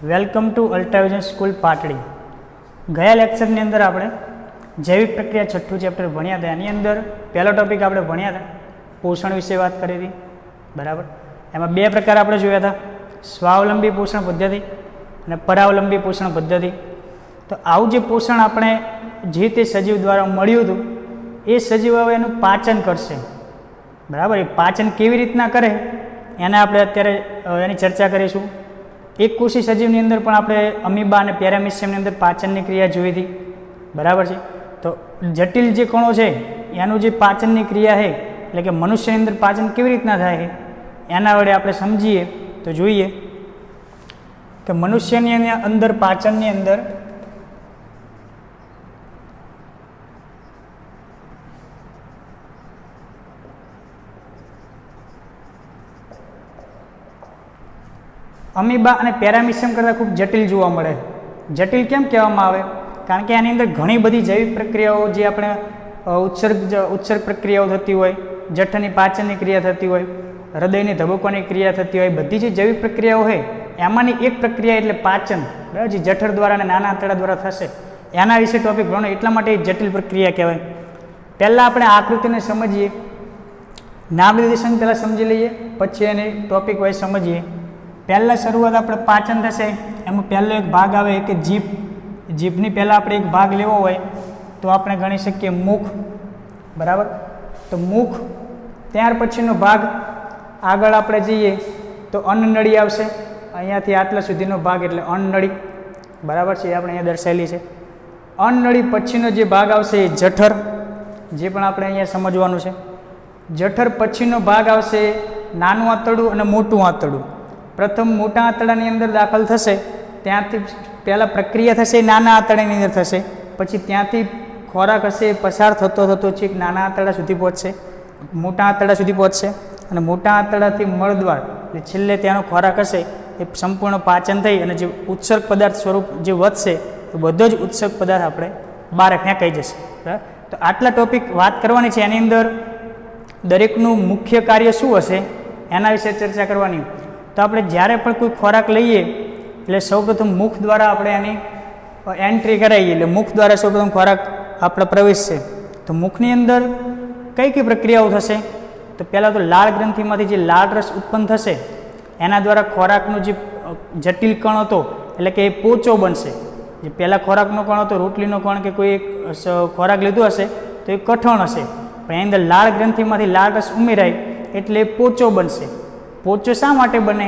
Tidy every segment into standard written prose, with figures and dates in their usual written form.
Welcome to Ultravision school Patdi. ગયા લેક્ચરની અંદર આપણે જૈવિક પ્રક્રિયા છઠ્ઠું ચેપ્ટર ભણ્યા હતા. એની અંદર પહેલો ટોપિક આપણે ભણ્યા હતા, પોષણ વિશે વાત કરી હતી. બરાબર, એમાં બે પ્રકાર આપણે જોયા હતા, સ્વાવલંબી પોષણ પદ્ધતિ અને પરાવલંબી પોષણ પદ્ધતિ. તો આવું જે પોષણ આપણે જે તે સજીવ દ્વારા મળ્યું હતું, એ સજીવ હવે એનું પાચન કરશે. બરાબર, એ પાચન કેવી રીતના કરે એને આપણે અત્યારે એની ચર્ચા કરીશું. એક કોષી સજીવની અંદર પણ આપણે અમીબા અને પેરામિશિયમની અંદર પાચનની ક્રિયા જોઈ હતી. બરાબર છે. તો જટિલ જે કણો છે એનું જે પાચનની ક્રિયા છે, એટલે કે મનુષ્યની અંદર પાચન કેવી રીતના થાય છે એના વડે આપણે સમજીએ તો જોઈએ કે મનુષ્યની અંદર પાચનની અંદર અમીબા અને પેરામિશિયમ કરતાં ખૂબ જટિલ જોવા મળે. જટિલ કેમ કહેવામાં આવે? કારણ કે આની અંદર ઘણી બધી જૈવિક પ્રક્રિયાઓ જે આપણે ઉત્સર્ગ પ્રક્રિયાઓ થતી હોય, જઠરની પાચનની ક્રિયા થતી હોય, હૃદયની ધબકવાની ક્રિયા થતી હોય, બધી જે જૈવિક પ્રક્રિયાઓ હોય એમાંની એક પ્રક્રિયા એટલે પાચન. બરાબર, જે જઠર દ્વારા અને નાના આંતરડા દ્વારા થશે એના વિશે ટોપિક ભણો, એટલા માટે એક જટિલ પ્રક્રિયા કહેવાય. પહેલાં આપણે આકૃતિને સમજીએ, નામ નિર્દેશન પહેલાં સમજી લઈએ, પછી એને ટોપિક વાઇઝ સમજીએ. પહેલાં શરૂઆત આપણે પાચન થશે, એમાં પહેલો એક ભાગ આવે કે જીભ. જીભની પહેલાં આપણે એક ભાગ લેવો હોય તો આપણે ગણી શકીએ મુખ. બરાબર, તો મુખ. ત્યાર પછીનો ભાગ આગળ આપણે જઈએ તો અન્નનળી આવશે. અહીંયાથી આટલા સુધીનો ભાગ એટલે અન્નનળી. બરાબર છે, એ આપણે અહીંયા દર્શાવેલી છે. અન્નનળી પછીનો જે ભાગ આવશે એ જઠર, જે પણ આપણે અહીંયા સમજવાનું છે. જઠર પછીનો ભાગ આવશે નાનું આંતરડું અને મોટું આંતરડું. પ્રથમ મોટા આંતરડાની અંદર દાખલ થશે, ત્યાંથી પહેલાં પ્રક્રિયા થશે નાના આંતરડાની અંદર થશે, પછી ત્યાંથી ખોરાક હશે પસાર થતો થતો છેક નાના આંતરડા સુધી પહોંચશે, મોટા આંતરડા સુધી પહોંચશે, અને મોટા આંતરડાથી મળદ્વાર એટલે છેલ્લે ત્યાંનો ખોરાક હશે એ સંપૂર્ણ પાચન થઈ અને જે ઉત્સર્ગ પદાર્થ સ્વરૂપ જે વધશે એ બધો જ ઉત્સર્ગ પદાર્થ આપણે બહાર ફેંકાઈ જશે. બરાબર, તો આટલા ટોપિક વાત કરવાની છે. એની અંદર દરેકનું મુખ્ય કાર્ય શું હશે એના વિશે ચર્ચા કરવાની. તો આપણે જ્યારે પણ કોઈ ખોરાક લઈએ એટલે સૌપ્રથમ મુખ દ્વારા આપણે એની એન્ટ્રી કરાવીએ, એટલે મુખ દ્વારા સૌપ્રથમ ખોરાક આપણે પ્રવેશશે. તો મુખની અંદર કઈ કઈ પ્રક્રિયાઓ થશે? તો પહેલાં તો લાળ ગ્રંથિમાંથી જે લાળ રસ ઉત્પન્ન થશે એના દ્વારા ખોરાકનો જે જટિલ કણ હતો એટલે કે એ પોચો બનશે. જે પહેલાં ખોરાકનો કણ હતો, રોટલીનો કણ કે કોઈ એક ખોરાક લીધો હશે તો એ કઠણ હશે, પણ એની અંદર લાળ ગ્રંથિમાંથી લાળ રસ ઉમેરાય એટલે એ પોચો બનશે. પોચો શા માટે બને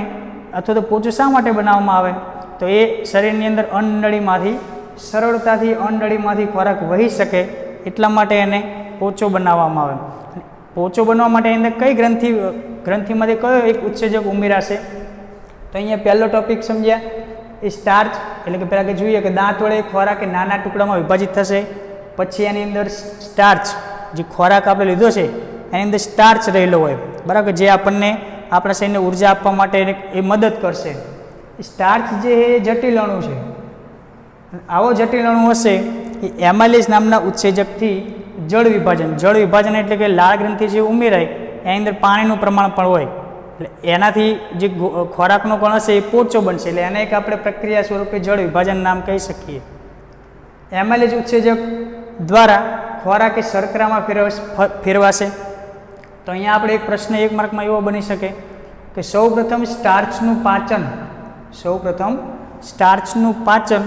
અથવા તો પોચો શા માટે બનાવવામાં આવે? તો એ શરીરની અંદર અન્નનળીમાંથી સરળતાથી અન્નનળીમાંથી ખોરાક વહી શકે એટલા માટે એને પોચો બનાવવામાં આવે. પોચો બનવા માટે એની અંદર કઈ ગ્રંથિમાંથી કયો એક ઉત્સેજક ઉમેરાશે? તો અહીંયા પહેલો ટોપિક સમજ્યા એ સ્ટાર્ચ, એટલે કે પહેલાં કે જોઈએ કે દાંત વડે ખોરાક એ નાના ટુકડામાં વિભાજિત થશે. પછી એની અંદર સ્ટાર્ચ, જે ખોરાક આપણે લીધો છે એની અંદર સ્ટાર્ચ રહેલો હોય. બરાબર, જે આપણને આપણા શરીરને ઉર્જા આપવા માટે એ મદદ કરશે. સ્ટાર્ચ જે એ જટિલ અણુ છે. આવો જટિલ અણુ હશે એ એમાઇલેઝ નામના ઉત્સેજકથી જળ વિભાજન એટલે કે લાળ ગ્રંથિ જે ઉમેરાય એની અંદર પાણીનું પ્રમાણ પણ હોય, એટલે એનાથી જે ખોરાકનો કણ હશે એ પોચો બનશે. એટલે એને એક આપણે પ્રક્રિયા સ્વરૂપે જળ વિભાજન નામ કહી શકીએ. એમાઇલેઝ ઉત્સેજક દ્વારા ખોરાક એ શર્કરામાં ફેરવાશે. તો અહીંયા આપણે એક પ્રશ્ન એક માર્કમાં એવો બની શકે કે સૌપ્રથમ સ્ટાર્ચનું પાચન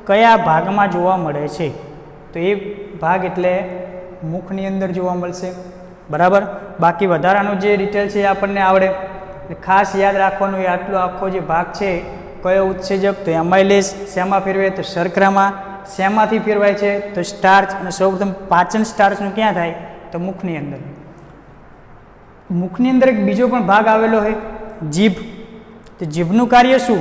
કયા ભાગમાં જોવા મળે છે? તો એ ભાગ એટલે મુખની અંદર જોવા મળશે. બરાબર, બાકી વધારાનું જે ડિટેલ છે એ આપણને આવડે. ખાસ યાદ રાખવાનું એ આટલો આખો જે ભાગ છે કયો ઉત્સેજક, તો એમાઇલેઝ. શેમાં ફેરવે? તો શર્કરામાં. શેમાંથી ફેરવાય છે? તો સ્ટાર્ચ. અને સૌપ્રથમ પાચન સ્ટાર્ચનું ક્યાં થાય? તો મુખની અંદર. મુખની અંદર એક બીજો પણ ભાગ આવેલો છે, જીભ. તો જીભનું કાર્ય શું?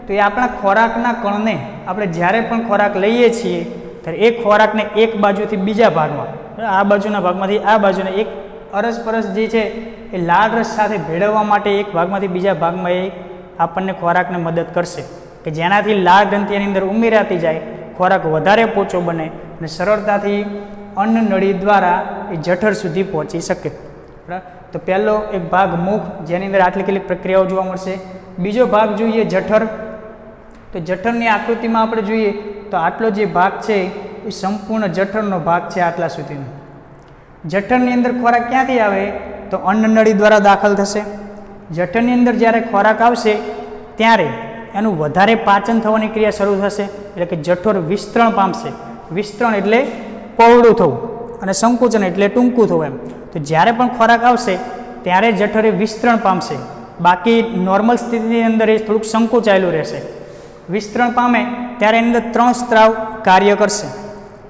તો એ આપણા ખોરાકના કણને આપણે જ્યારે પણ ખોરાક લઈએ છીએ ત્યારે એ ખોરાકને એક બાજુથી બીજા ભાગમાં, આ બાજુના ભાગમાંથી આ બાજુને એક અરસપરસ જે છે એ લાળ રસ સાથે ભેળવવા માટે એક ભાગમાંથી બીજા ભાગમાં એ આપણને ખોરાકને મદદ કરશે, કે જેનાથી લાળ ગ્રંથિની અંદર ઉમેરાતી જાય, ખોરાક વધારે પોચો બને અને સરળતાથી અન્નનળી દ્વારા એ જઠર સુધી પહોંચી શકે. બરાબર, તો પહેલો એક ભાગ મુખ, જેની અંદર આટલી કેટલીક પ્રક્રિયાઓ જોવા મળશે. બીજો ભાગ જોઈએ જઠર. તો જઠરની આકૃતિમાં આપણે જોઈએ તો આટલો જે ભાગ છે એ સંપૂર્ણ જઠરનો ભાગ છે આટલા સુધીનો. જઠરની અંદર ખોરાક ક્યાંથી આવે તો અન્નનળી દ્વારા દાખલ થશે. જઠરની અંદર જ્યારે ખોરાક આવશે ત્યારે એનું વધારે પાચન થવાની ક્રિયા શરૂ થશે, એટલે કે જઠર વિસ્તરણ પામશે. વિસ્તરણ એટલે પહોળું થવું અને સંકુચન એટલે ટૂંકું થવું એમ. તો જ્યારે પણ ખોરાક આવશે ત્યારે જઠર એ વિસ્તરણ પામશે, બાકી નોર્મલ સ્થિતિની અંદર એ થોડુંક સંકોચાયેલું રહેશે. વિસ્તરણ પામે ત્યારે એની અંદર 3 સ્ત્રાવ કાર્ય કરશે.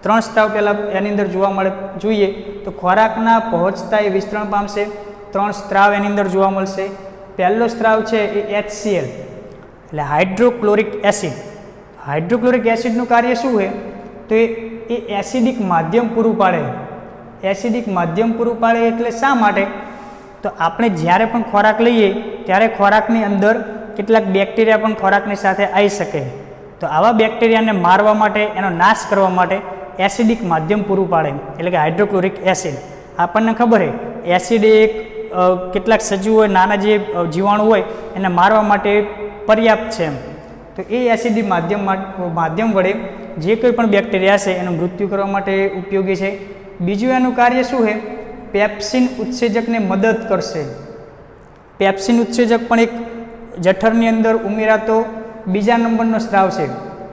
3 સ્ત્રાવ પહેલાં એની અંદર જોવા જોઈએ તો ખોરાકના પહોંચતા એ વિસ્તરણ પામશે. 3 સ્ત્રાવ એની અંદર જોવા મળશે. પહેલો સ્ત્રાવ છે એ HCl એટલે હાઇડ્રોક્લોરિક એસિડ. હાઇડ્રોક્લોરિક એસિડનું કાર્ય શું છે તો એ એસિડિક માધ્યમ પૂરું પાડે. એસિડિક માધ્યમ પૂરું પાડે એટલે શા માટે તો આપણે જ્યારે પણ ખોરાક લઈએ ત્યારે ખોરાકની અંદર કેટલાક બેક્ટેરિયા પણ ખોરાકની સાથે આવી શકે. તો આવા બેક્ટેરિયાને મારવા માટે, એનો નાશ કરવા માટે એસિડિક માધ્યમ પૂરું પાડે એટલે કે હાઇડ્રોક્લોરિક એસિડ. આપણને ખબર છે એસિડ એક કેટલાક સજીવો નાના જે જીવાણુ હોય એને મારવા માટે પર્યાપ્ત છે એમ. તો એ એસિડિક માધ્યમ વડે જે કોઈ પણ બેક્ટેરિયા છે એનું મૃત્યુ કરવા માટે ઉપયોગી છે. બીજું એનું કાર્ય શું છે, પેપ્સિન ઉત્સેચકને મદદ કરશે. પેપ્સિન ઉત્સેચક પણ એક જઠરની અંદર ઉમેરાતો બીજા નંબરનો સ્ત્રાવ છે.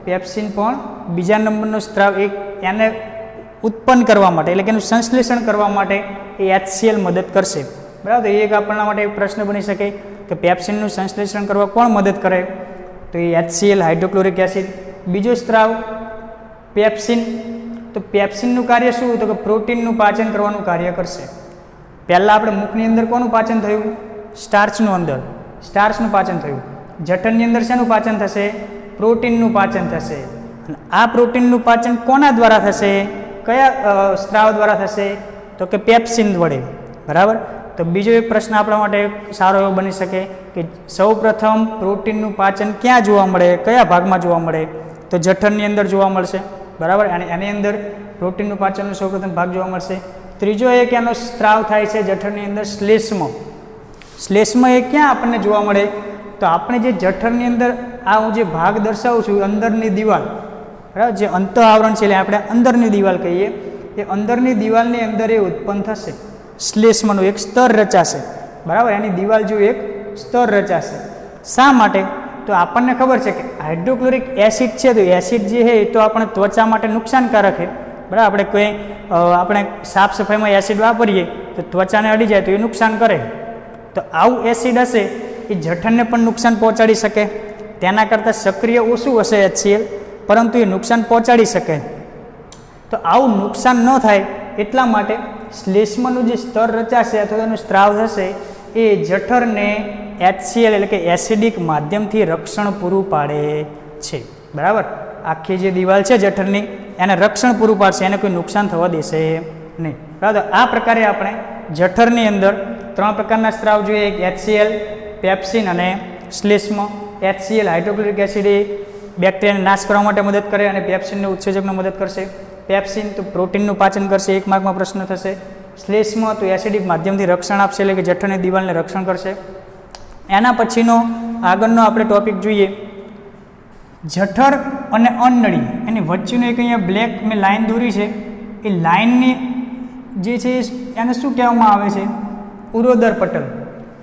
પેપ્સિન પણ બીજા નંબરનો સ્ત્રાવ એને ઉત્પન્ન કરવા માટે એટલે કે એનું સંશ્લેષણ કરવા માટે એ HCl મદદ કરશે. બરાબર. તો એક આપણા માટે એક પ્રશ્ન બની શકે કે પેપ્સિનનું સંશ્લેષણ કરવા કોણ મદદ કરે તો એ HCl હાઇડ્રોક્લોરિક એસિડ. બીજો સ્ત્રાવ પેપ્સિન. તો પેપ્સિનનું કાર્ય શું તો કે પ્રોટીનનું પાચન કરવાનું કાર્ય કરશે. પહેલાં આપણે મુખની અંદર કોનું પાચન થયું, સ્ટાર્ચનું પાચન થયું. જઠરની અંદર શેનું પાચન થશે, પ્રોટીનનું પાચન થશે. અને આ પ્રોટીનનું પાચન કોના દ્વારા થશે, કયા સ્ત્રાવ દ્વારા થશે તો કે પેપ્સિન વડે. બરાબર. તો બીજો એક પ્રશ્ન આપણા માટે સારો એવો બની શકે કે સૌ પ્રથમ પ્રોટીનનું પાચન ક્યાં જોવા મળે, કયા ભાગમાં જોવા મળે તો જઠરની અંદર જોવા મળશે. બરાબર. અને એની અંદર પ્રોટીનનું પાચનનો સૌપ્રથમ ભાગ જોવા મળશે. ત્રીજો એક એનો સ્ત્રાવ થાય છે જઠરની અંદર શ્લેષ્મ. શ્લેષ્મ એ ક્યાં આપણને જોવા મળે તો આપણે જે જઠરની અંદર આ હું જે ભાગ દર્શાવું છું અંદરની દિવાલ, બરાબર, જે અંત આવરણ છે એટલે આપણે અંદરની દિવાલ કહીએ, એ અંદરની દિવાલની અંદર એ ઉત્પન્ન થશે. શ્લેષ્મનું એક સ્તર રચાશે. બરાબર. એની દિવાલ જો એક સ્તર રચાશે. શા માટે તો આપણને ખબર છે કે હાઇડ્રોક્લોરિક એસિડ છે તો એસિડ જે છે એ તો આપણે ત્વચા માટે નુકસાનકારક છે. બરાબર. આપણે સાફ સફાઈમાં એસિડ વાપરીએ તો ત્વચાને અડી જાય તો એ નુકસાન કરે. તો આવું એસિડ હશે એ જઠરને પણ નુકસાન પહોંચાડી શકે. તેના કરતાં સક્રિય ઓછું હશે HCl, પરંતુ એ નુકસાન પહોંચાડી શકે. તો આવું નુકસાન ન થાય એટલા માટે શ્લેષ્મનું જે સ્તર રચાશે અથવા એનું સ્ત્રાવ થશે એ જઠરને HCl એટલે કે એસિડિક માધ્યમથી રક્ષણ પૂરું પાડે છે. બરાબર. આખી જે દિવાલ છે જઠરની એને રક્ષણ પૂરું પાડશે, એને કોઈ નુકસાન થવા દેશે નહીં. બરાબર. આ પ્રકારે આપણે જઠરની અંદર 3 પ્રકારના સ્ત્રાવ જોઈએ, એક HCl, પેપ્સિન અને શ્લેષ્મ. HCl હાઇડ્રોક્લોરિક એસિડ એ બેક્ટેરિયાને નાશ કરવા માટે મદદ કરે અને પેપ્સિનને ઉત્સેચકને મદદ કરશે. પેપ્સિન તો પ્રોટીનનું પાચન કરશે, 1 માર્કમાં પ્રશ્ન થશે. શ્લેષ્મ તો એસિડિક માધ્યમથી રક્ષણ આપશે એટલે કે જઠરની દિવાલને રક્ષણ કરશે. એના પછીનો આગળનો આપણે ટોપિક જોઈએ જઠર અને અન્નળી. એની વચ્ચેનો એક અહીંયા બ્લેક મેં લાઈન દોરી છે, એ લાઈનની જે છે એને શું કહેવામાં આવે છે, ઉરોદર પટલ.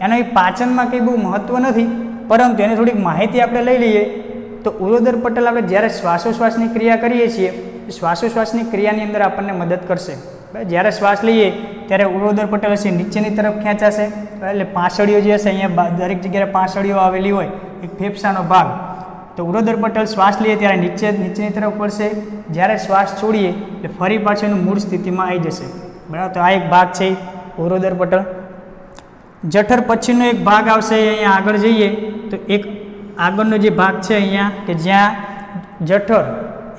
એનો એ પાચનમાં કંઈ બહુ મહત્ત્વ નથી, પરંતુ એની થોડીક માહિતી આપણે લઈ લઈએ તો ઉરોદર પટલ આપણે જ્યારે શ્વાસોશ્વાસની ક્રિયા કરીએ છીએ શ્વાસોશ્વાસની ક્રિયાની અંદર આપણને મદદ કરશે. જ્યારે શ્વાસ લઈએ ત્યારે ઉરોદર પટલ હશે નીચેની તરફ ખેંચાશે, એટલે પાંસળીઓ જે હશે અહીંયા દરેક જગ્યાએ પાંસળીઓ આવેલી હોય, એક ફેફસાનો ભાગ. તો ઉરોદર પટલ શ્વાસ લઈએ ત્યારે નીચેની તરફ પડશે, જ્યારે શ્વાસ છોડીએ એટલે ફરી પાછું એનું મૂળ સ્થિતિમાં આવી જશે. બરાબર. તો આ એક ભાગ છે ઉરોદર પટલ. જઠર પછીનો એક ભાગ આવશે, અહીંયા આગળ જઈએ તો એક આગળનો જે ભાગ છે અહીંયા કે જ્યાં જઠર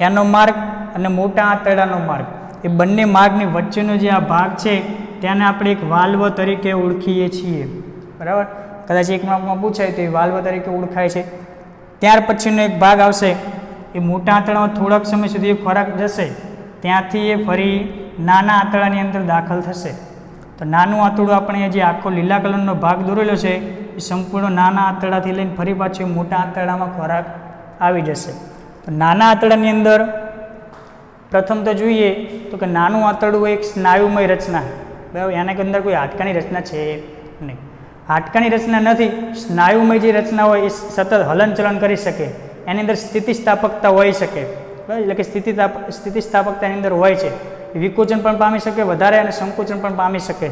એનો માર્ગ અને મોટા આંતરડાનો માર્ગ, એ બંને માર્ગની વચ્ચેનો જે આ ભાગ છે તેને આપણે એક વાલ્વ તરીકે ઓળખીએ છીએ. બરાબર. કદાચ એક માર્કમાં પૂછાય તો એ વાલ્વ તરીકે ઓળખાય છે. ત્યાર પછીનો એક ભાગ આવશે, એ મોટા આંતરડામાં થોડાક સમય સુધી ખોરાક જશે, ત્યાંથી એ ફરી નાના આંતરડાની અંદર દાખલ થશે. તો નાનું આંતરડું આપણે જે આખો લીલા કલરનો ભાગ દોરેલો છે એ સંપૂર્ણ નાના આંતરડાથી લઈને ફરી પાછું મોટા આંતરડામાં ખોરાક આવી જશે. તો નાના આંતરડાની અંદર પ્રથમ તો જોઈએ તો કે નાનું આંતરડું એક સ્નાયુમય રચના, બરાબર, એના અંદર કોઈ હાડકાની રચના છે નહીં. હાડકાની રચના નથી, સ્નાયુમય જે રચના હોય એ સતત હલનચલન કરી શકે, એની અંદર સ્થિતિસ્થાપકતા હોઈ શકે, બરાબર, એટલે કે સ્થિતિસ્થાપકતાની અંદર હોય છે, વિકોચન પણ પામી શકે વધારે અને સંકોચન પણ પામી શકે.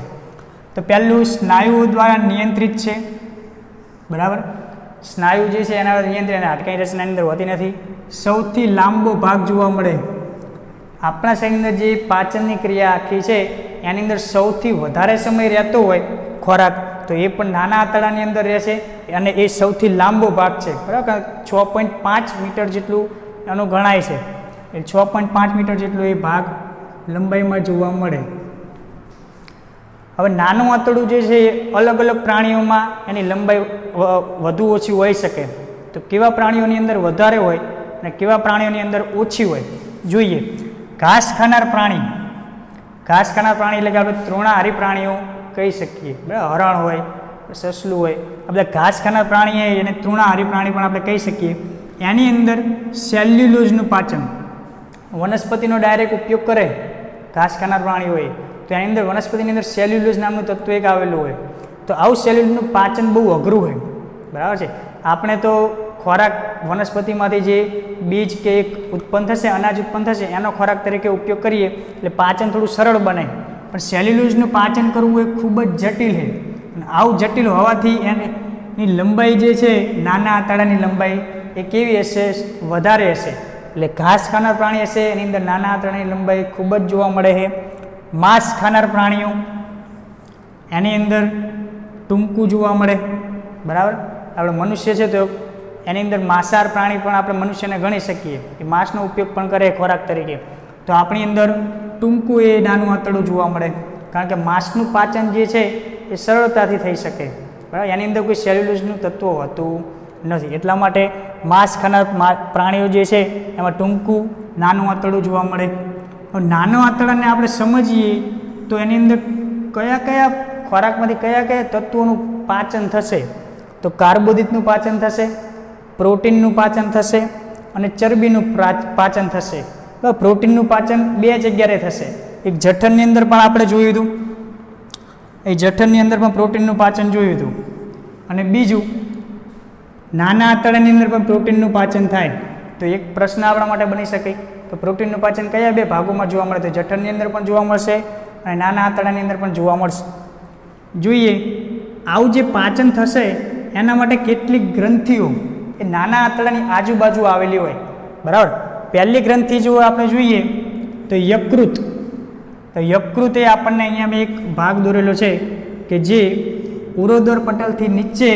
તો પહેલું સ્નાયુઓ દ્વારા નિયંત્રિત છે, બરાબર, સ્નાયુ જે છે એના નિયંત્રિત અને હાડકાની રચનાની અંદર હોતી નથી. સૌથી લાંબો ભાગ જોવા મળે આપણા શરીરની અંદર જે પાચનની ક્રિયા આખી છે એની અંદર સૌથી વધારે સમય રહેતો હોય ખોરાક તો એ પણ નાના આંતરડાની અંદર રહેશે અને એ સૌથી લાંબો ભાગ છે, બરાબર. 6.5 મીટર જેટલું એનું ગણાય છે, એ 6.5 મીટર જેટલું એ ભાગ લંબાઈમાં જોવા મળે. હવે નાનું આંતરડું જે છે એ અલગ અલગ પ્રાણીઓમાં એની લંબાઈ વધુ ઓછી હોઈ શકે. તો કેવા પ્રાણીઓની અંદર વધારે હોય અને કેવા પ્રાણીઓની અંદર ઓછી હોય જોઈએ. ઘાસ ખાનાર પ્રાણી, ઘાસ ખાનાર પ્રાણી એટલે કે આપણે તૃણાહારી પ્રાણીઓ કહી શકીએ, બરાબર. હરણ હોય, સસલું હોય, આ બધા ઘાસ ખાનાર પ્રાણી હોય એને તૃણાહારી પ્રાણી પણ આપણે કહી શકીએ. એની અંદર સેલ્યુલોઝનું પાચન, વનસ્પતિનો ડાયરેક્ટ ઉપયોગ કરે ઘાસ ખાનાર પ્રાણી હોય તો એની અંદર વનસ્પતિની અંદર સેલ્યુલોઝ નામનું તત્વ એક આવેલું હોય. તો આવું સેલ્યુલોઝનું પાચન બહુ અઘરું હોય, બરાબર છે. આપણે તો ખોરાક વનસ્પતિમાંથી જે બીજ કે એક ઉત્પન્ન થશે, અનાજ ઉત્પન્ન થશે એનો ખોરાક તરીકે ઉપયોગ કરીએ એટલે પાચન થોડું સરળ બને, પણ સેલ્યુલોઝનું પાચન કરવું એ ખૂબ જ જટિલ છે. અને આવું જટિલ હોવાથી એની લંબાઈ જે છે નાના આંતરડાની લંબાઈ એ કેવી હશે, વધારે હશે. એટલે ઘાસ ખાનાર પ્રાણી હશે એની અંદર નાના આંતરડાની લંબાઈ ખૂબ જ જોવા મળે છે. માંસ ખાનાર પ્રાણીઓ એની અંદર ટૂંકું જોવા મળે, બરાબર. આપણે મનુષ્ય છે તો એની અંદર માંસાહાર પ્રાણી પણ આપણે મનુષ્યને ગણી શકીએ, એ માંસનો ઉપયોગ પણ કરે ખોરાક તરીકે. તો આપણી અંદર ટૂંકું એ નાનું આંતરડું જોવા મળે, કારણ કે માંસનું પાચન જે છે એ સરળતાથી થઈ શકે, બરાબર. એની અંદર કોઈ સેલ્યુલોઝનું તત્વ હોતું નથી, એટલા માટે માંસ ખાનાર પ્રાણીઓ જે છે એમાં ટૂંકું નાનું આંતરડું જોવા મળે. નાનો આંતરડાને આપણે સમજીએ તો એની અંદર કયા કયા ખોરાકમાંથી કયા કયા તત્વોનું પાચન થશે, તો કાર્બોદિતનું પાચન થશે, પ્રોટીનનું પાચન થશે અને ચરબીનું પાચન થશે. પ્રોટીનનું પાચન બે જગ્યાએ થશે, એક જઠરની અંદર પણ આપણે જોયું હતું, એ જઠરની અંદર પણ પ્રોટીનનું પાચન જોયું હતું, અને બીજું નાના આંતરડાની અંદર પણ પ્રોટીનનું પાચન થાય. તો એક પ્રશ્ન આપણા માટે બની શકે તો પ્રોટીનનું પાચન કયા બે ભાગોમાં જોવા મળે, તો જઠરની અંદર પણ જોવા મળશે અને નાના આંતરડાની અંદર પણ જોવા મળશે. જોઈએ આવું જે પાચન થશે એના માટે કેટલીક ગ્રંથિઓ એ નાના આંતરડાની આજુબાજુ આવેલી હોય, બરાબર. પહેલી ગ્રંથિ જો આપણે જોઈએ તો યકૃત. તો યકૃત એ આપણને અહીંયા એક ભાગ દોરેલો છે કે જે ઉરોદર પટલથી નીચે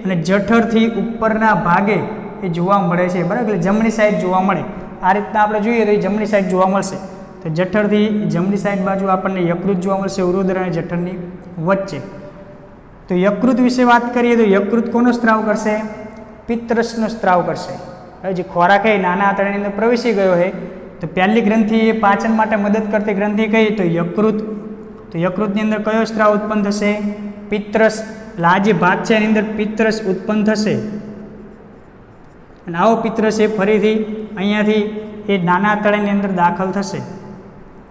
અને જઠરથી ઉપરના ભાગે એ જોવા મળે છે, બરાબર. એટલે જમણી સાઈડ જોવા મળે. આ રીતના આપણે જોઈએ તો એ જમણી સાઈડ જોવા મળશે. તો જઠરથી જમણી સાઈડ બાજુ આપણને યકૃત જોવા મળશે, ઉરોદર અને જઠરની વચ્ચે. તો યકૃત વિશે વાત કરીએ તો યકૃત કોનો સ્ત્રાવ કરશે, પિત્તરસનો સ્ત્રાવ કરશે. હવે જે ખોરાક એ નાના આંતરડાની અંદર પ્રવેશી ગયો છે તો પહેલી ગ્રંથિ એ પાચન માટે મદદ કરતી ગ્રંથિ કઈ તો યકૃત. તો યકૃતની અંદર કયો સ્ત્રાવ ઉત્પન્ન થશે, પિત્તરસ. એટલે આ જે ભાગ છે એની અંદર પિત્તરસ ઉત્પન્ન થશે અને આવો પિત્તરસ એ ફરીથી અહીંયાથી એ નાના આંતરડાની અંદર દાખલ થશે,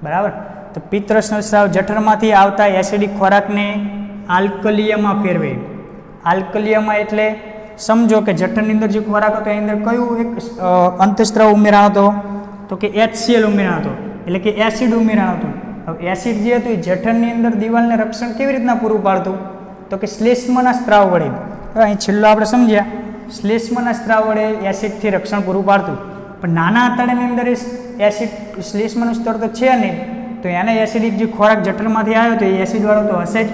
બરાબર. તો પિત્તરસનો સ્ત્રાવ જઠરમાંથી આવતા એસિડિક ખોરાકને આલ્કલિયામાં ફેરવે. આલ્કલિયામાં એટલે સમજો કે જઠરની અંદર જે ખોરાક હતો એની અંદર કયું એક અંતઃસ્ત્રાવ ઉમેરાણો હતો તો કે HCl ઉમેરાણો હતો, એટલે કે એસિડ ઉમેરાણો હતું. હવે એસિડ જે હતું એ જઠરની અંદર દિવાલને રક્ષણ કેવી રીતના પૂરું પાડતું તો કે શ્લેષ્મના સ્ત્રાવ વડે. અહીં છેલ્લો આપણે સમજ્યા, શ્લેષ્મના સ્ત્રાવ વડે એસિડથી રક્ષણ પૂરું પાડતું. પણ નાના આંતરડાની અંદર એસિડ શ્લેષ્મનું સ્તર તો છે નહીં, તો એને એસિડિક જે ખોરાક જઠરમાંથી આવ્યો તો એ એસિડવાળો તો હશે જ.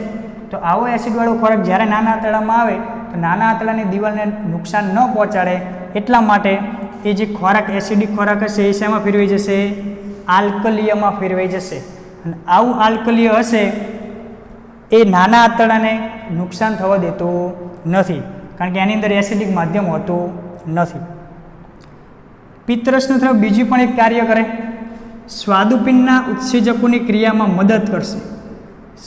તો આવો એસિડવાળો ખોરાક જ્યારે નાના આંતરડામાં આવે તો નાના આંતરડાની દિવાલને નુકસાન ન પહોંચાડે એટલા માટે એ જે ખોરાક એસિડિક ખોરાક હશે એ શેમાં ફેરવાઈ જશે, આલ્કલિયામાં ફેરવાઈ જશે. અને આવું આલ્કલિય હશે એ નાના આંતરડાને નુકસાન થવા દેતું નથી, કારણ કે એની અંદર એસિડિક માધ્યમ હોતું નથી. પિત્તરસનો સ્ત્રાવ બીજું પણ એક કાર્ય કરે, સ્વાદુપિંડના ઉત્સેચકોની ક્રિયામાં મદદ કરશે.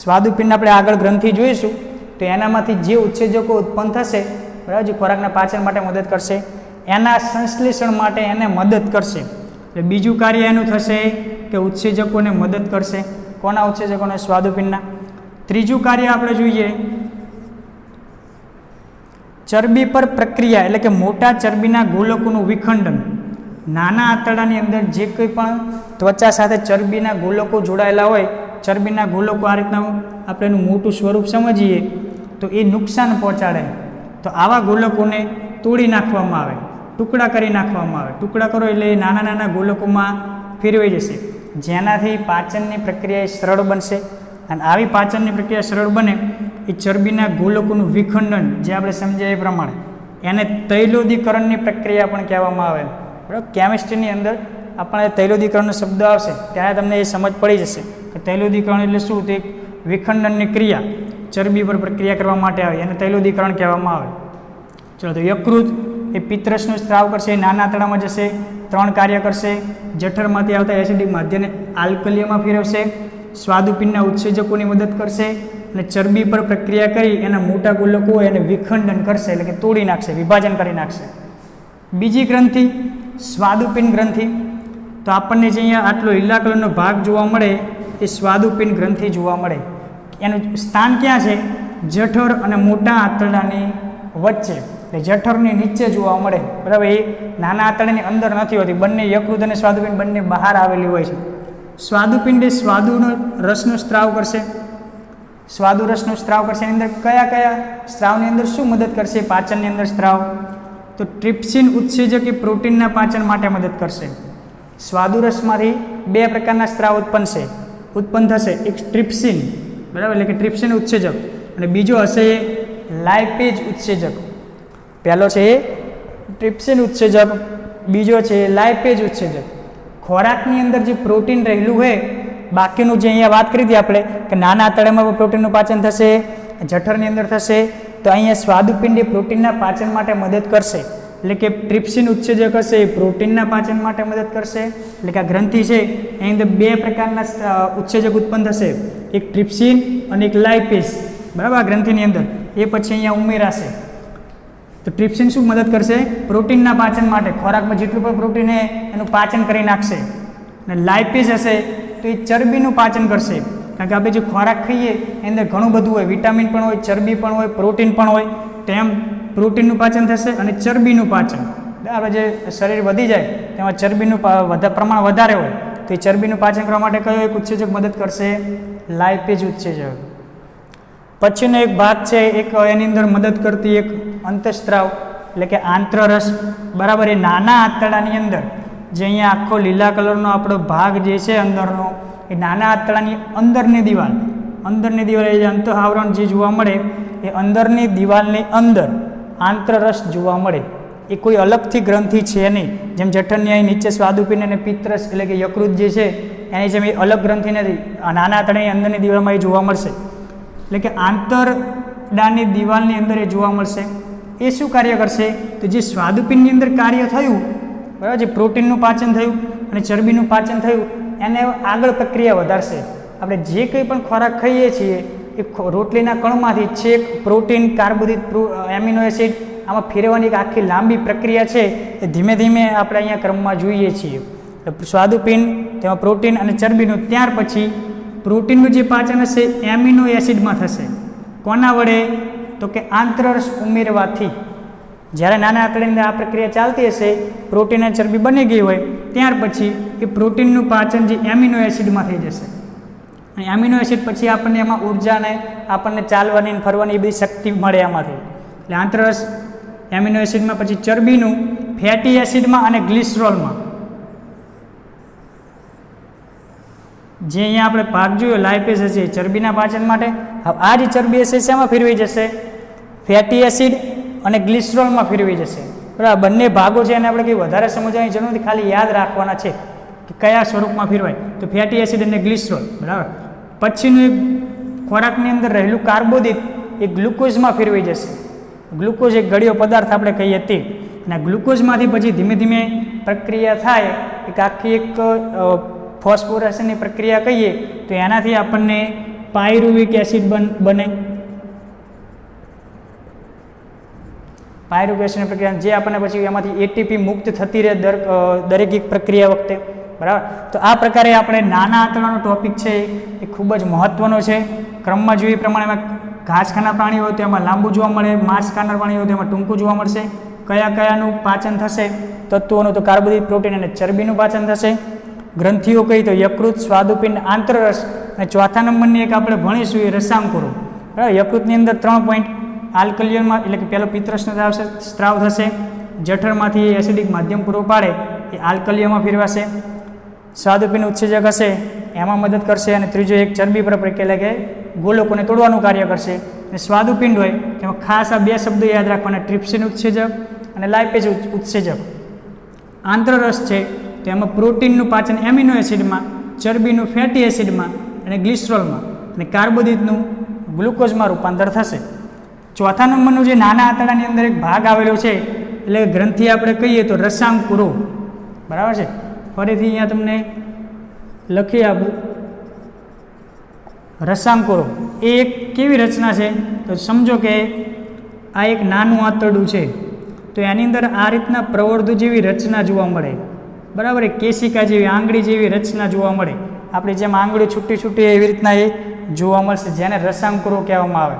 સ્વાદુપિંડ આપણે આગળ ગ્રંથિ જોઈશું તો એનામાંથી જે ઉત્સેચકો ઉત્પન્ન થશે, બરાબર, જે ખોરાકના પાચન માટે મદદ કરશે એના સંશ્લેષણ માટે એને મદદ કરશે. એટલે બીજું કાર્ય એનું થશે કે ઉત્સેચકોને મદદ કરશે. કોના ઉત્સેચકોને? સ્વાદુપિંડના. ત્રીજું કાર્ય આપણે જોઈએ, ચરબી પર પ્રક્રિયા એટલે કે મોટા ચરબીના ગોલકોનું વિખંડન. નાના આંતરડાની અંદર જે કંઈ પણ ત્વચા સાથે ચરબીના ગોલકો જોડાયેલા હોય, ચરબીના ગોલકો આ રીતના આપણે એનું મોટું સ્વરૂપ સમજીએ તો એ નુકસાન પહોંચાડે. તો આવા ગોલકોને તોડી નાખવામાં આવે, ટુકડા કરી નાખવામાં આવે. ટુકડા કરો એટલે એ નાના નાના ગોલકોમાં ફેરવાઈ જશે, જેનાથી પાચનની પ્રક્રિયા સરળ બનશે. અને આવી પાચનની પ્રક્રિયા સરળ બને એ ચરબીના ગોલકોનું વિખંડન, જે આપણે સમજ્યા એ પ્રમાણે, એને તૈલોદીકરણની પ્રક્રિયા પણ કહેવામાં આવે. બરાબર, કેમિસ્ટ્રીની અંદર આપણે તૈલોદીકરણનો શબ્દ આવશે ત્યારે તમને એ સમજ પડી જશે કે તૈલોદીકરણ એટલે શું. તે વિખંડનની ક્રિયા ચરબી પર પ્રક્રિયા કરવા માટે આવે એને તૈલોદીકરણ કહેવામાં આવે. ચલો, તો યકૃત એ પિત્તરસનો સ્ત્રાવ કરશે, નાના આંતરડામાં જશે, 3 કાર્ય કરશે. જઠરમાંથી આવતા એસિડિક માધ્યને આલ્કલીયમાં ફેરવશે, સ્વાદુપિંડના ઉત્સેચકોની મદદ કરશે અને ચરબી પર પ્રક્રિયા કરી એના મોટા ગોલકો એને વિખંડન કરશે, એટલે કે તોડી નાખશે, વિભાજન કરી નાખશે. બીજી ગ્રંથિ સ્વાદુપિંડ ગ્રંથિ. તો આપણને જે અહીંયા આટલો લીલા કલરનો ભાગ જોવા મળે એ સ્વાદુપિંડ ગ્રંથિ જોવા મળે. એનું સ્થાન ક્યાં છે? જઠર અને મોટા આંતરડાની વચ્ચે, એટલે જઠરની નીચે જોવા મળે. બરાબર, એ નાના આંતરડાની અંદર નથી હોતી. બંને યકૃત અને સ્વાદુપિંડ બંને બહાર આવેલી હોય છે. સ્વાદુપિંડ એ સ્વાદુનો રસનો સ્ત્રાવ કરશે, સ્વાદુ રસનો સ્ત્રાવ કરશે. એની અંદર કયા કયા સ્ત્રાવની અંદર શું મદદ કરશે? પાચનની અંદર સ્ત્રાવ તો ટ્રિપ્સિન ઉત્સેચક એ પ્રોટીનના પાચન માટે મદદ કરશે. સ્વાદુરસમાંથી 2 પ્રકારના સ્ત્રાવ ઉત્પન્ન થશે. એક ટ્રિપ્સિન, બરાબર, એટલે કે ટ્રિપ્સિન ઉત્સેચક, અને બીજો હશે લાઇપેજ ઉત્સેચક. પહેલો છે એ ટ્રિપ્સિન ઉત્સેચક, બીજો છે લાઇપેજ ઉત્સેચક. ખોરાકની અંદર જે પ્રોટીન રહેલું હોય, બાકીનું જે અહીંયા વાત કરી હતી આપણે કે નાના આંતરડામાં પણ પ્રોટીનનું પાચન થશે, જઠરની અંદર થશે, તો અહીંયા સ્વાદુપિંડ એ પ્રોટીનના પાચન માટે મદદ કરશે. એટલે કે ટ્રિપ્સિન ઉત્સેચક હશે એ પ્રોટીનના પાચન માટે મદદ કરશે. એટલે કે આ ગ્રંથિ છે એની અંદર 2 પ્રકારના ઉત્સેચક ઉત્પન્ન થશે, એક ટ્રિપ્સિન અને એક લાઇપેજ. બરાબર, આ ગ્રંથિની અંદર એ પછી અહીંયા ઉમેરાશે. તો ટ્રિપ્સિન શું મદદ કરશે? પ્રોટીનના પાચન માટે. ખોરાકમાં જેટલું પણ પ્રોટીન છે એનું પાચન કરી નાખશે. અને લાઇપેજ હશે તો એ ચરબીનું પાચન કરશે. કારણ કે આપણે જે ખોરાક ખાઈએ એની અંદર ઘણું બધું હોય, વિટામિન પણ હોય, ચરબી પણ હોય, પ્રોટીન પણ હોય. તેમ પ્રોટીનનું પાચન થશે અને ચરબીનું પાચન. આપણે જે શરીર વધી જાય તેમાં ચરબીનું પ્રમાણ વધારે હોય તો એ ચરબીનું પાચન કરવા માટે કયો એક ઉત્સેચક મદદ કરશે? લાઇપેજ ઉત્સેચક. પછીનો એક ભાગ છે, એક એની અંદર મદદ કરતી એક અંતઃસ્ત્રાવ એટલે કે આંત્રરસ. બરાબર, એ નાના આંતરડાની અંદર જે અહીંયા આખો લીલા કલરનો આપણો ભાગ જે છે અંદરનો, એ નાના આંતરડાની અંદરની દિવાલ એ અંતઃ આવરણ જે જોવા મળે એ અંદરની દિવાલની અંદર આંત્રરસ જોવા મળે. એ કોઈ અલગથી ગ્રંથિ છે નહીં. જેમ જઠરની અહીં નીચે સ્વાદુપિંડ અને પિત્તરસ એટલે કે યકૃત જે છે એની જેમ એ અલગ ગ્રંથિ નથી. આ નાના આંતરડાની અંદરની દિવાલમાં એ જોવા મળશે. એટલે કે આંતરડાની દિવાલની અંદર એ જોવા મળશે. એ શું કાર્ય કરશે? તો જે સ્વાદુપિંડની અંદર કાર્ય થયું, બરાબર, જે પ્રોટીનનું પાચન થયું અને ચરબીનું પાચન થયું, એને આગળ પ્રક્રિયા વધારશે. આપણે જે કંઈ પણ ખોરાક ખાઈએ છીએ એ રોટલીના કણમાંથી છેક પ્રોટીન, કાર્બોદિત, એમિનો એસિડ આમાં ફેરવવાની એક આખી લાંબી પ્રક્રિયા છે એ ધીમે ધીમે આપણે અહીંયા ક્રમમાં જોઈએ છીએ. સ્વાદુપિંડ, તેમાં પ્રોટીન અને ચરબીનું, ત્યાર પછી પ્રોટીનનું જે પાચન હશે એમિનો એસિડમાં થશે. કોના વડે? તો કે આંત્રરસ ઉમેરવાથી. જ્યારે નાના આંતરડાની અંદર આ પ્રક્રિયા ચાલતી હશે, પ્રોટીન અને ચરબી બની ગઈ હોય, ત્યાર પછી એ પ્રોટીનનું પાચન જે એમિનો એસિડમાં થઈ જશે. અને એમિનો એસિડ પછી આપણને એમાં ઉર્જાને, આપણને ચાલવાની ફરવાની એ બધી શક્તિ મળે એમાંથી. એટલે આંતરરસ એમિનો એસિડમાં, પછી ચરબીનું ફેટી એસિડમાં અને ગ્લિસરોલમાં. જે અહીંયા આપણે ભાગ જોયો લાઇપેજ હશે ચરબીના પાચન માટે. આ જે ચરબી હશે શેમાં ફેરવાઈ જશે? ફેટી એસિડ અને ગ્લિસરોલમાં ફેરવાઈ જશે. બરાબર, બંને ભાગો છે અને આપણે કંઈ વધારે સમજવાની જરૂર નથી, ખાલી યાદ રાખવાના છે કે કયા સ્વરૂપમાં ફેરવાય. તો ફેટી એસિડ અને ગ્લિસરોલ. બરાબર, પછીનું એક ખોરાકની અંદર રહેલું કાર્બોદિત એ ગ્લુકોઝમાં ફેરવાઈ જશે. ગ્લુકોઝ એક ગળ્યો પદાર્થ આપણે કહીએ તે. અને ગ્લુકોઝમાંથી પછી ધીમે ધીમે પ્રક્રિયા થાય, એક આખી એક ફોસ્ફોરેશનની પ્રક્રિયા કહીએ તો એનાથી આપણને પાયરુવિક એસિડ બને. પાયરુવેટ એસિડની પ્રક્રિયા જે આપણને પછી એમાંથી એટીપી મુક્ત થતી રહે દરેક એક પ્રક્રિયા વખતે, બરાબર. તો આ પ્રકારે આપણે નાના આંતરડાનો ટોપિક છે એ ખૂબ જ મહત્ત્વનો છે. ક્રમમાં જોઈએ પ્રમાણે એમાં ઘાસ ખાનાર પ્રાણી હોય તો એમાં લાંબુ જોવા મળે, માંસ ખાનાર પ્રાણી હોય તો એમાં ટૂંકું જોવા મળશે. કયાનું પાચન થશે તત્વોનું? તો કાર્બોદિત, પ્રોટીન અને ચરબીનું પાચન થશે. ગ્રંથિઓ કઈ? તો યકૃત, સ્વાદુપિંડ, આંતરરસ. અને ચોથા નંબરની એક આપણે ભણીશું એ રસાંકુરો, બરાબર. યકૃતની અંદર 3 પોઈન્ટ આલ્કલિયનમાં એટલે કે પહેલો પિત્તરસનો સ્ત્રાવ થશે, જઠરમાંથી એસિડિક માધ્યમ પૂરો પાડે એ આલ્કલિયમાં ફેરવાશે. સ્વાદુપિંડ ઉત્સેજક હશે એમાં મદદ કરશે. અને ત્રીજો એક ચરબી પર એટલે કે ગોલકોને તોડવાનું કાર્ય કરશે. અને સ્વાદુપિંડ હોય તેમાં ખાસ આ 2 શબ્દો યાદ રાખવાના, ટ્રિપ્સિન ઉત્સેજક અને લાઇપેઝ ઉત્સેજક. આંતરરસ છે તો એમાં પ્રોટીનનું પાચન એમિનો એસિડમાં, ચરબીનું ફેટી એસિડમાં અને ગ્લિસરોલમાં, અને કાર્બોદિતનું ગ્લુકોઝમાં રૂપાંતર થશે. ચોથા નંબરનું જે નાના આંતરડાની અંદર એક ભાગ આવેલો છે એટલે ગ્રંથિ આપણે કહીએ તો રસાંકુરો, બરાબર છે. ફરીથી અહીંયા તમને લખી આપું. રસાંકુરો એ એક કેવી રચના છે? તો સમજો કે આ એક નાનું આંતરડું છે તો એની અંદર આ રીતના પ્રવર્ધુ જેવી રચના જોવા મળે, બરાબર. કેશિકા જેવી, આંગળી જેવી રચના જોવા મળે. આપણી જેમ આંગળી છૂટી છૂટી એવી રીતના એ જોવા મળશે, જેને રસાંકુરો કહેવામાં આવે.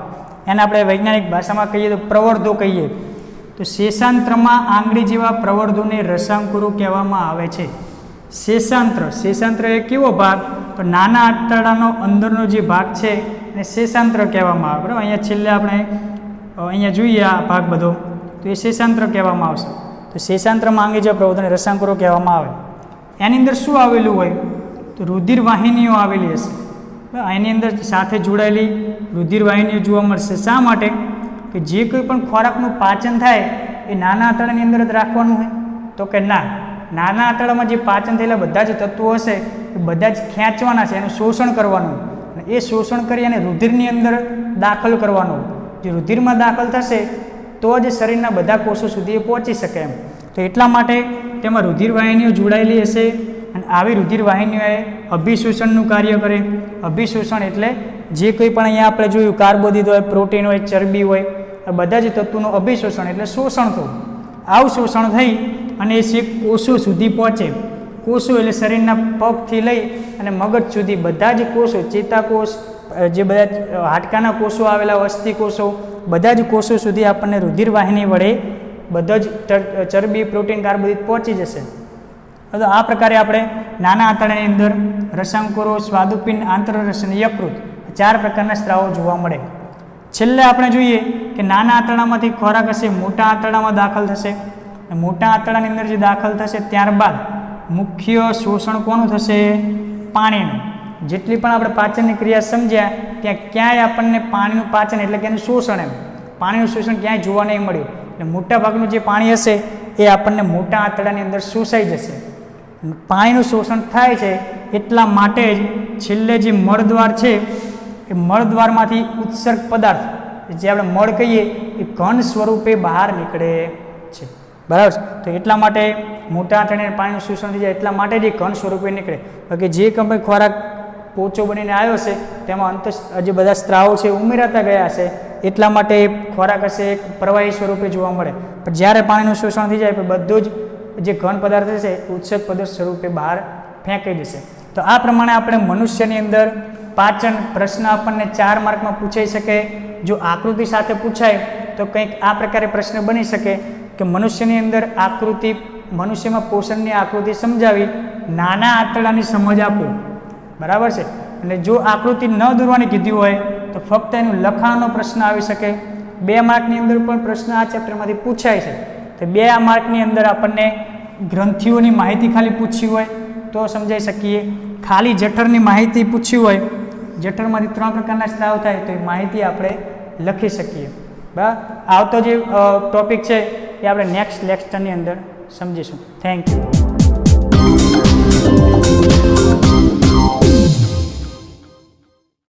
એને આપણે વૈજ્ઞાનિક ભાષામાં કહીએ તો પ્રવર્ધો કહીએ. તો શેષાંત્રમાં આંગળી જેવા પ્રવર્ધોને રસાંકુરો કહેવામાં આવે છે. શેષાંત્ર એ કેવો ભાગ? તો નાના આંતરડાનો અંદરનો જે ભાગ છે એને શેષાંત્ર કહેવામાં આવે, બરાબર. અહીંયા છેલ્લે આપણે અહીંયા જોઈએ આ ભાગ બધો, તો એ શેષાંત્ર કહેવામાં આવશે. તો શેષાંત્રમાં આંગળી જેવા પ્રવર્ધોને રસાંકુરો કહેવામાં આવે. એની અંદર શું આવેલું હોય? તો રુધિર વાહિનીઓ આવેલી હશે. એની અંદર સાથે જોડાયેલી રુધિર વાહિનીઓ જોવા મળશે. શા માટે? કે જે કોઈ પણ ખોરાકનું પાચન થાય એ નાના આંતરડાની અંદર જ રાખવાનું હોય? તો કે ના, નાના આંતરડામાં જે પાચન થયેલા બધા જ તત્વો હશે એ બધા જ ખેંચવાના છે, એનું શોષણ કરવાનું. અને એ શોષણ કરી અને રુધિરની અંદર દાખલ કરવાનું. જે રુધિરમાં દાખલ થશે તો જ શરીરના બધા કોષો સુધી એ પહોંચી શકે એમ. તો એટલા માટે તેમાં રુધિર વાહિનીઓ જોડાયેલી હશે. અને આવી રુધિર વાહિનીઓએ અભિશોષણનું કાર્ય કરે. અભિશોષણ એટલે જે કંઈ પણ અહીંયા આપણે જોયું કાર્બોદિત હોય, પ્રોટીન હોય, ચરબી હોય, આ બધા જ તત્વોનું અભિશોષણ એટલે શોષણ થવું. આવું શોષણ થઈ અને એ છેક કોષો સુધી પહોંચે. કોષો એટલે શરીરના પગથી લઈ અને મગજ સુધી બધા જ કોષો, ચેતાકોષ, જે બધા હાડકાના કોષો આવેલા, અસ્થિ કોષો, બધા જ કોષો સુધી આપણને રુધિર વાહિની વડે બધા જ ચરબી, પ્રોટીન, કાર્બોદિત પહોંચી જશે. તો આ પ્રકારે આપણે નાના આંતરડાની અંદર રસાંકુરો, સ્વાદુપિંડ, આંતરરસ અને યકૃત 4 પ્રકારના સ્ત્રાવો જોવા મળે. છેલ્લે આપણે જોઈએ કે નાના આંતરડામાંથી ખોરાક હશે મોટા આંતરડામાં દાખલ થશે. મોટા આંતરડાની અંદર જે દાખલ થશે ત્યારબાદ મુખ્ય શોષણ કોનું થશે? પાણીનું. જેટલી પણ આપણે પાચનની ક્રિયા સમજ્યા ત્યાં ક્યાંય આપણને પાણીનું પાચન એટલે કે એનું શોષણ, એમ પાણીનું શોષણ ક્યાંય જોવા નહીં મળ્યું. એટલે મોટાભાગનું જે પાણી હશે એ આપણને મોટા આંતરડાની અંદર શોષાઈ જશે. પાણીનું શોષણ થાય છે એટલા માટે જ છેલ્લે જે મળદ્વાર છે એ મળદ્વારમાંથી ઉત્સર્ગ પદાર્થ જે આપણે મળ કહીએ એ ઘન સ્વરૂપે બહાર નીકળે છે, બરાબર. તો એટલા માટે મોટા આંતરડાને પાણીનું શોષણ થઈ જાય એટલા માટે જ એ ઘન સ્વરૂપે નીકળે. બાકી જે કંઈ ખોરાક પોચો બનીને આવ્યો છે તેમાં જે બધા સ્ત્રાવો છે ઉમેરાતા ગયા છે એટલા માટે એ ખોરાક હશે એક પ્રવાહી સ્વરૂપે જોવા મળે. પણ જ્યારે પાણીનું શોષણ થઈ જાય બધું જ જે ઘન પદાર્થ છે ઉત્સર્ગ પદાર્થ સ્વરૂપે બહાર ફેંકાઈ જશે. તો આ પ્રમાણે આપણે મનુષ્યની અંદર પાચન પ્રશ્ન આપણને 4 માર્કમાં પૂછાઈ શકે. જો આકૃતિ સાથે પૂછાય તો કંઈક આ પ્રકારે પ્રશ્ન બની શકે કે મનુષ્યની અંદર આકૃતિ, મનુષ્યમાં પોષણની આકૃતિ સમજાવી નાના આંતરડાની સમજ આપો, બરાબર છે. અને જો આકૃતિ ન દોરવાની કીધી હોય તો ફક્ત એનું લખાણનો પ્રશ્ન આવી શકે. 2 માર્કની અંદર પણ પ્રશ્ન આ ચેપ્ટરમાંથી પૂછાય છે. તો 2 માર્કની અંદર આપણને ગ્રંથિઓની માહિતી ખાલી પૂછી હોય તો સમજાઈ શકીએ. ખાલી જઠરની માહિતી પૂછી હોય, જઠરમાંથી 3 પ્રકારના સ્ત્રાવ થાય તો એ માહિતી આપણે લખી શકીએ. બરાબર. આવતો જે ટોપિક છે એ આપણે નેક્સ્ટ લેક્ચરની અંદર સમજીશું. Thank you.